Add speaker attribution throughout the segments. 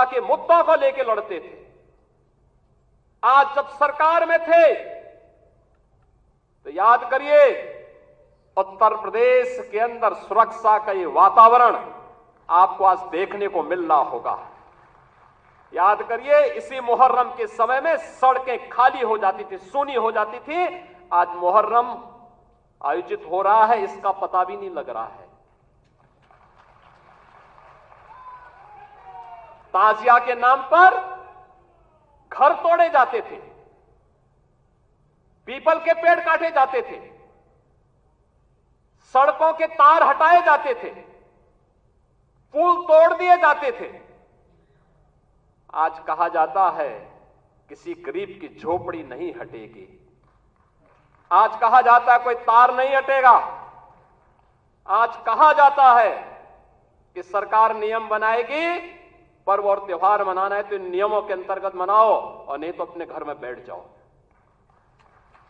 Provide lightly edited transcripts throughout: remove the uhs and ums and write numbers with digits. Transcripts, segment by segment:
Speaker 1: जनता के मुद्दों को लेकर लड़ते थे। आज जब सरकार में थे तो याद करिए, उत्तर प्रदेश के अंदर सुरक्षा का ये वातावरण आपको आज देखने को मिल रहा होगा। याद करिए, इसी मुहर्रम के समय में सड़कें खाली हो जाती थी, सूनी हो जाती थी। आज मुहर्रम आयोजित हो रहा है, इसका पता भी नहीं लग रहा है। ताजिया के नाम पर घर तोड़े जाते थे, पीपल के पेड़ काटे जाते थे, सड़कों के तार हटाए जाते थे, पुल तोड़ दिए जाते थे। आज कहा जाता है किसी गरीब की झोपड़ी नहीं हटेगी। आज कहा जाता है कोई तार नहीं हटेगा। आज कहा जाता है कि सरकार नियम बनाएगी, पर्व और त्योहार मनाना है तो इन नियमों के अंतर्गत मनाओ और नहीं तो अपने घर में बैठ जाओ।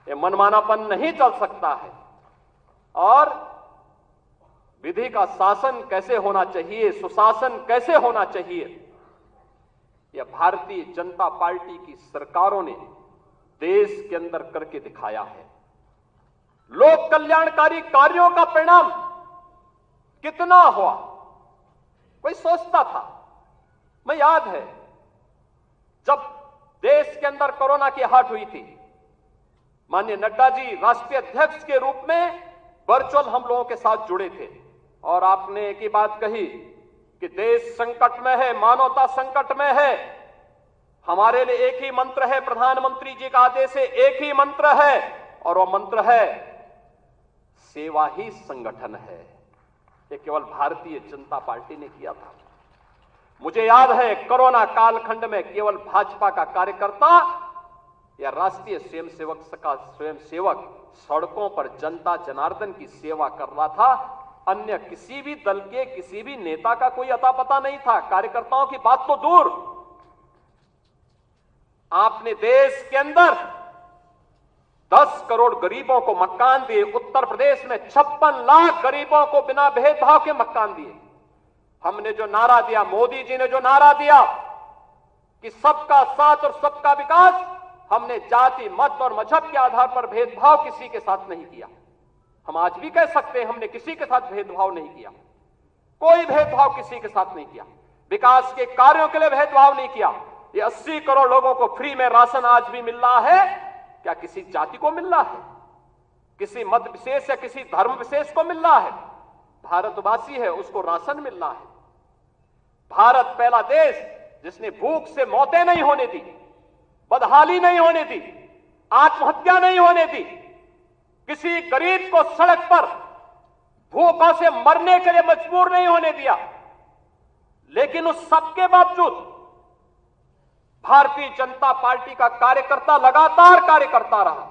Speaker 1: ये मनमानापन नहीं चल सकता है। और विधि का शासन कैसे होना चाहिए, सुशासन कैसे होना चाहिए, यह भारतीय जनता पार्टी की सरकारों ने देश के अंदर करके दिखाया है। लोक कल्याणकारी कार्यों का परिणाम कितना हुआ, कोई सोचता था? मैं याद है जब देश के अंदर कोरोना की हाट हुई थी, माननीय नड्डा जी राष्ट्रीय अध्यक्ष के रूप में वर्चुअल हम लोगों के साथ जुड़े थे और आपने एक ही बात कही कि देश संकट में है, मानवता संकट में है। हमारे लिए एक ही मंत्र है, प्रधानमंत्री जी का आदेश है, एक ही मंत्र है और वह मंत्र है सेवा ही संगठन है। यह केवल भारतीय जनता पार्टी ने किया था। मुझे याद है कोरोना कालखंड में केवल भाजपा का कार्यकर्ता या राष्ट्रीय स्वयंसेवक सड़कों पर जनता जनार्दन की सेवा कर रहा था। अन्य किसी भी दल के किसी भी नेता का कोई अता पता नहीं था। कार्यकर्ताओं की बात तो दूर, आपने देश के अंदर 10 करोड़ गरीबों को मकान दिए। उत्तर प्रदेश में 56 लाख गरीबों को बिना भेदभाव के मकान दिए। हमने जो नारा दिया, मोदी जी ने जो नारा दिया कि सबका साथ और सबका विकास, हमने जाति मत और मजहब के आधार पर भेदभाव किसी के साथ नहीं किया। हम आज भी कह सकते हैं हमने किसी के साथ भेदभाव नहीं किया, कोई भेदभाव किसी के साथ नहीं किया। विकास के कार्यों के लिए भेदभाव नहीं किया। ये 80 करोड़ लोगों को फ्री में राशन आज भी मिल रहा है, क्या किसी जाति को मिल रहा है, किसी मत विशेष या किसी धर्म विशेष को मिल रहा है? भारतवासी है उसको राशन मिल रहा है। भारत पहला देश जिसने भूख से मौतें नहीं होने दी, बदहाली नहीं होने दी, आत्महत्या नहीं होने दी, किसी गरीब को सड़क पर भूखों से मरने के लिए मजबूर नहीं होने दिया। लेकिन उस सबके बावजूद भारतीय जनता पार्टी का कार्यकर्ता लगातार कार्य करता रहा।